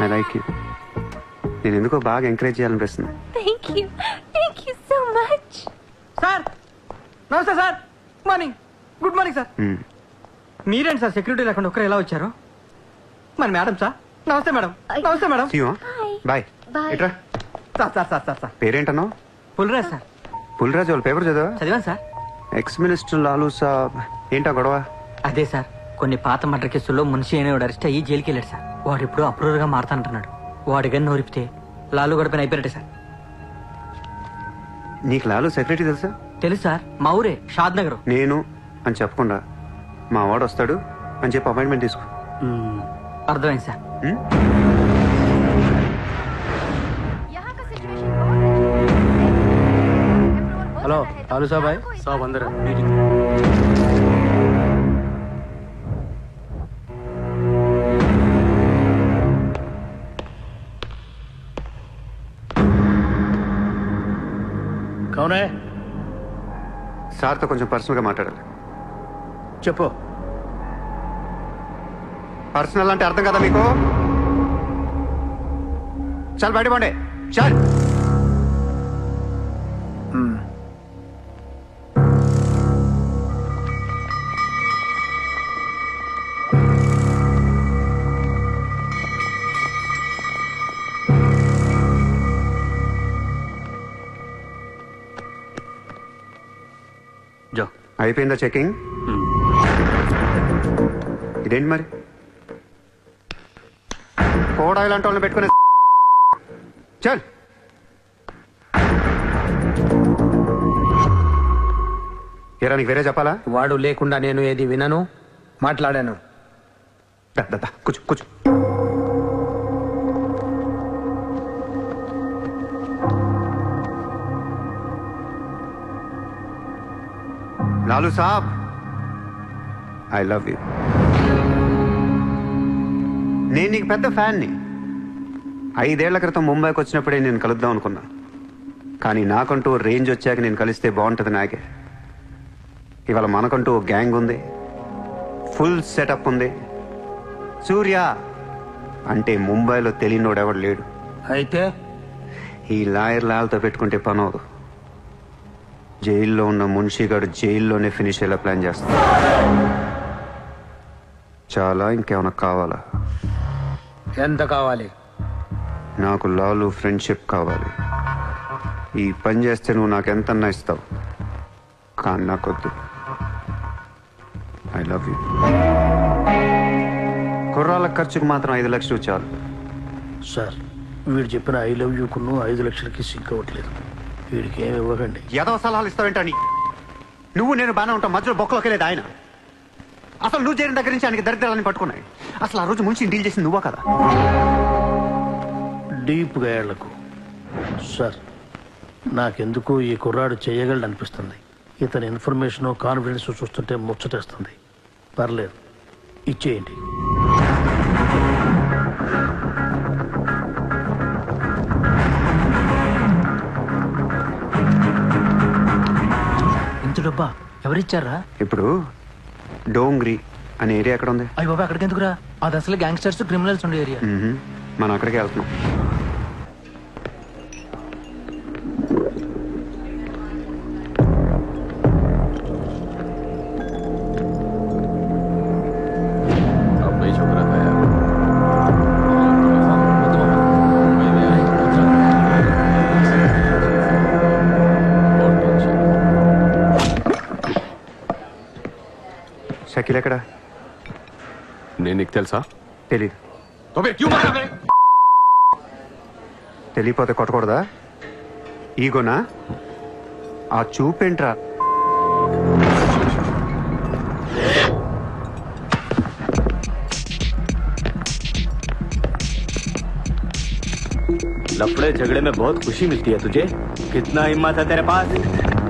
I like you. నేను ఎందుకో బాగా ఎంకరేజ్ చేయాలనిపిస్తుంది. Thank you so much. Sir నమస్తే సార్. Good morning sir. మీరేంటి సార్ సెక్యూరిటీ లేకుండా ఒక్కరు ఎలా వచ్చారు? మరి మేడం సార్. నమస్తే మేడం. నమస్తే మేడం. బాయ్. ఎట్రా సార్ పేరేంటన్నావు? పుల్రాజ్ సార్. పుల్రాజ్ వాళ్ళ పేపర్ చదివా? చదివాను sir. Ex minister Lalu saab ఏంటా గొడవ? అదే సార్, కొన్ని పాత మర్డర్ కేసుల్లో మున్షి అనేవాడు అరెస్ట్ అయ్యి జైలుకి వెళ్ళాడు సార్. వాడు ఇప్పుడు అప్రూవర్ గా మారుతానంటున్నాడు. వాడి గన్ను నోరిపితే లాలు గడపని అయిపోయినట్టే సార్. నీకు లాలూ సెక్రటరీ తెలుసా? తెలుసు సార్, మా ఊరే షాద్ నగర్. నేను అని చెప్పకుండా మా వాడు వస్తాడు అని చెప్పి అపాయింట్మెంట్ తీసుకో. అర్థమైంది సార్. हेलो लालू साहब आए? साहब अंदर है. कौन है? సార్తో కొంచెం పర్సనల్గా మాట్లాడాలి. చెప్పు. పర్సనల్ అంటే అర్థం కదా మీకు? చాలు బయట పండే చాలు. जा. అయిపోయిందా చెకింగ్? ఇదేంటి మరి కోడా ఇలాంటి వాళ్ళని పెట్టుకునే చల్. ఏరా నీకు వేరే చెప్పాలా? వాడు లేకుండా నేను ఏది వినను, మాట్లాడాను. కూర్చో కూర్చో. లాలూ సాబ్, ఐ లవ్ యూ. నేను నీకు పెద్ద ఫ్యాన్ని. 5 ఏళ్ల క్రితం ముంబైకి వచ్చినప్పుడే నేను కలుద్దాం అనుకున్నా. కానీ నాకంటూ రేంజ్ వచ్చాక నేను కలిస్తే బాగుంటుంది నాకే. ఇవాళ మనకంటూ ఓ గ్యాంగ్ ఉంది, ఫుల్ సెటప్ ఉంది. సూర్య అంటే ముంబైలో తెలియనోడెవడు లేడు. అయితే ఈ లాయర్ లాల్తో పెట్టుకుంటే పని అవదు. జైల్లో ఉన్న మున్షిగాడు జైల్లోనే ఫినిష్ అయ్యేలా ప్లాన్ చేస్తాడు. చాలా ఇంకేమైనా కావాలా? ఎంత కావాలి? నాకు లాలు ఫ్రెండ్షిప్ కావాలి. ఈ పని చేస్తే నువ్వు నాకు ఎంతన్నా ఇస్తావు, కానీ నాకొద్దు. I love you. కుర్రాళ్ళ ఖర్చుకు మాత్రం 5 లక్షలు చాలు. సార్, వీడు చెప్పిన ఐ లవ్ యూ కును 5 లక్షలకి సింక్ అవ్వట్లేదు. వీడికి ఏమి ఇవ్వకండి. ఏదో సలహాలు ఇస్తావేంటని? నువ్వు నేను బాగానే ఉంటాం, మధ్యలో బొక్కలోకి లేదు ఆయన. అసలు నువ్వు చేరిన దగ్గర నుంచి ఆయనకి దరిద్రాలని పట్టుకున్నాయి. అసలు ఆ రోజు ముంచి డీల్ చేసింది నువ్వా కదా? డీప్గా ఏళ్లకు సార్, నాకెందుకు ఈ కుర్రాడు చేయగలడు అనిపిస్తుంది. ఇతని ఇన్ఫర్మేషన్ కాన్ఫిడెన్స్ చూస్తుంటే ముచ్చటేస్తుంది. పర్లేదు, ఇచ్చేయండి. ఇంత డబ్బా ఎవరిచ్చారా? ఇప్పుడు డోంగ్రీ అనే ఏరియా ఎక్కడ ఉంది? అయ్యి బాబా, అక్కడికి ఎందుకురా? అది అసలు గ్యాంగ్స్టర్స్ క్రిమినల్స్ ఉండే ఏరియా. మనం అక్కడికి వెళ్తున్నాం. షకీల్ ఎక్కడ? నేను నీకు తెలుసా? తెలీదు. తెలియపోతే కొట్టకూడదా? ఈగోనా? ఆ చూపేంట్రా? लफड़े झगड़े में बहुत खुशी मिलती है तुझे. कितना हिम्मत है तेरे पास?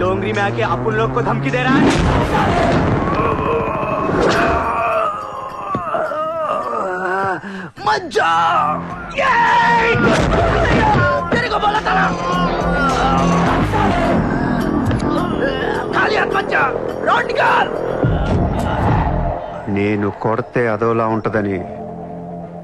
डोंगरी में आके अपन लोग को धमकी दे रहा है. मत जा. तेरे को बोला था ना, खाली हाथ मत जा. रोड निकाल. నేను కొడితే అదోలా ఉంటదని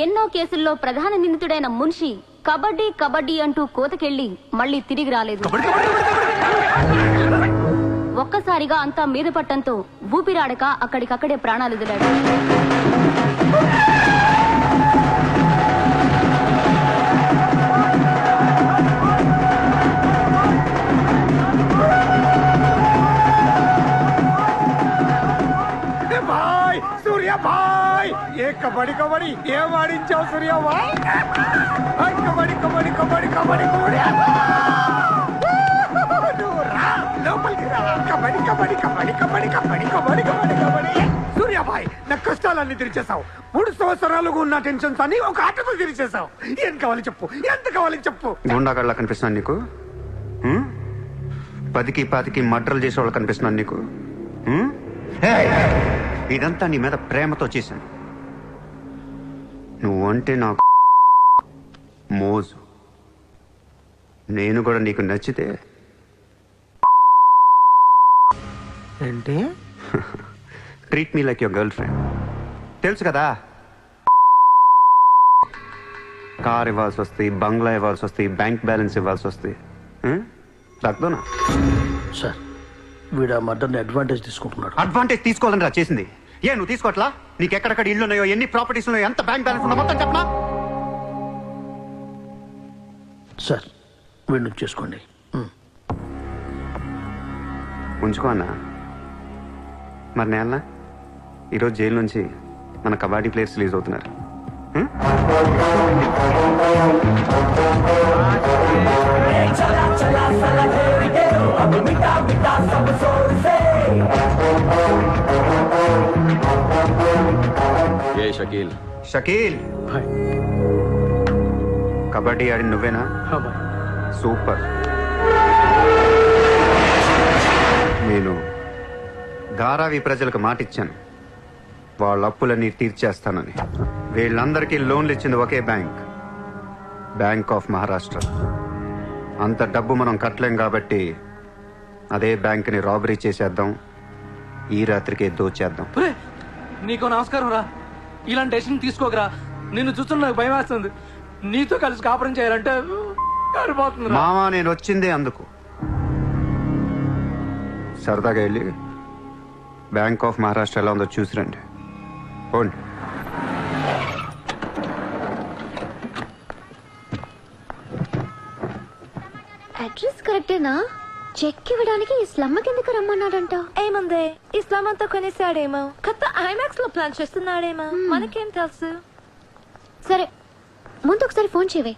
ఎన్నో కేసుల్లో ప్రధాన నిందితుడైన మున్షి కబడ్డీ కబడ్డీ అంటూ కోతకెళ్లి మళ్ళీ తిరిగి రాలేదు. ఒక్కసారిగా అంతా మీద పట్టంతో ఊపిరాడక అక్కడికక్కడే ప్రాణాలు వదిలాడు. సూర్య భాయ్ ఏ కబడ్డీ కబడ్డీ ఏం ఆడించావు సూర్య భాయ్ కబడ్డీ కబడ్డీ కబడ్డీ కబడ్డీ కబడ్డీ లోపలికి రా కబడ్డీ కబడ్డీ కబడ్డీ కబడ్డీ కబడ్డీ కబడ్డీ కబడ్డీ కబడ్డీ సూర్య భాయ్ నా కష్టాలన్నీ తీర్చేసావు 3 సంవత్సరాలుగా ఉన్న టెన్షన్స్ అన్ని ఒక ఆటతో తీర్చేసావు. ఏం కావాలి చెప్పు, ఎంత కావాలి చెప్పు. గుండాగడ్లా కనిపిస్తున్నాను నీకు? 10కి 20కి మర్డర్లు చేసేవాళ్ళు కనిపిస్తున్నాను నీకు? ఇదంతా నీ మీద ప్రేమతో చేశాను. నువ్వంటే నాకు మోజు. నేను కూడా నీకు నచ్చితే ఏంటి? Treat me like your girl friend. తెలుసు కదా, కార్ ఇవ్వాల్సి వస్తాయి, బంగ్లా ఇవ్వాల్సి వస్తాయి, బ్యాంక్ బ్యాలెన్స్ ఇవ్వాల్సి వస్తాయి. తగ్గదునా? సార్ వీడు ఆ మర్డర్ని అడ్వాంటేజ్ తీసుకుంటున్నాడు. అడ్వాంటేజ్ తీసుకోవాలని రా చేసింది. ఏ నువ్వు తీసుకోవట్లా? నీకు ఎక్కడెక్కడ ఇల్లు ఉన్నాయో, ఎన్ని ప్రాపర్టీస్ ఉన్నాయో, ఎంత బ్యాంక్ బ్యాలెన్స్ ఉన్నా మొత్తం చెప్పనా? సార్ వీడిని చేసుకోండి. ఉంచుకో అన్నా. మరి నేలనా ఈరోజు జైలు నుంచి మన కబడ్డీ ప్లేయర్స్ రిలీజ్ అవుతున్నారు. ఏ షకీల్ షకీల్, భాయ్ కబడ్డీ ఆడి నువ్వేనా? హా భాయ్. సూపర్. నేను ధారావి ప్రజలకు మాటిచ్చాను, వాళ్ళ అప్పులన్నీ తీర్చేస్తానని. వీళ్ళందరికీ లోన్లు ఇచ్చింది ఒకే బ్యాంక్, బ్యాంక్ ఆఫ్ మహారాష్ట్ర. అంత డబ్బు మనం కట్టలేం కాబట్టి అదే బ్యాంక్ని రాబరీ చేసేద్దాం, ఈ రాత్రికే దోచేద్దాం. నీకు నమస్కారం రా. ఇలాంటి డెసిషన్ తీసుకోకరా. నిన్ను చూస్తున్న నాకు భయం వేస్తుంది. నీతో కలిసి కాపురం చేయాలంటే సరిపోతుంది. మామా నేను వచ్చిందే అందుకు. సరదాగా వెళ్ళి బ్యాంక్ ఆఫ్ మహారాష్ట్ర ఎలా ఉందో చూసిరండి. పోండి. అడ్రస్ కరెక్టేనా? చెక్ ఇవ్వడానికి ఈ స్లమ్ కిందకి రమ్మన్నాడంట. ఏముంది, ఇస్లాం అంతా కొనేసాడేమో, కొత్త ఐమాక్స్ లో ప్లాన్ చేస్తున్నాడేమో, మనకేం తెలుసు. సరే ముందు ఒకసారి ఫోన్ చేయవే.